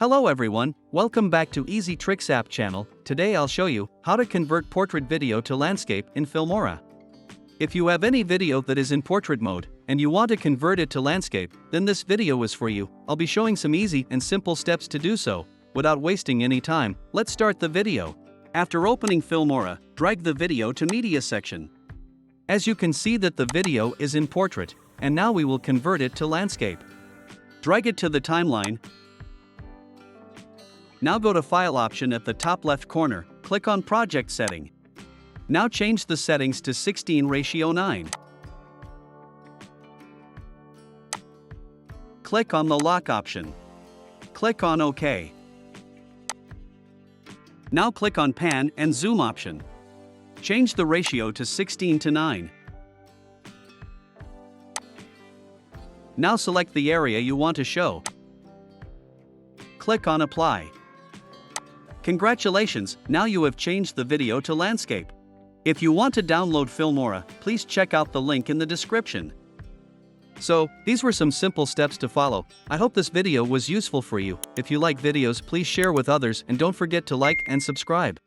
Hello everyone, welcome back to Easy Tricks app channel. Today I'll show you how to convert portrait video to landscape in Filmora. If you have any video that is in portrait mode and you want to convert it to landscape, then this video is for you. I'll be showing some easy and simple steps to do so. Without wasting any time, let's start the video. After opening Filmora, drag the video to media section. As you can see that the video is in portrait, and now we will convert it to landscape. Drag it to the timeline. Now go to File option at the top left corner, click on Project Setting. Now change the settings to 16:9. Click on the Lock option. Click on OK. Now click on Pan and Zoom option. Change the ratio to 16:9. Now select the area you want to show. Click on Apply. Congratulations, now you have changed the video to landscape. If you want to download Filmora, please check out the link in the description. So, these were some simple steps to follow. I hope this video was useful for you. If you like videos, please share with others and don't forget to like and subscribe.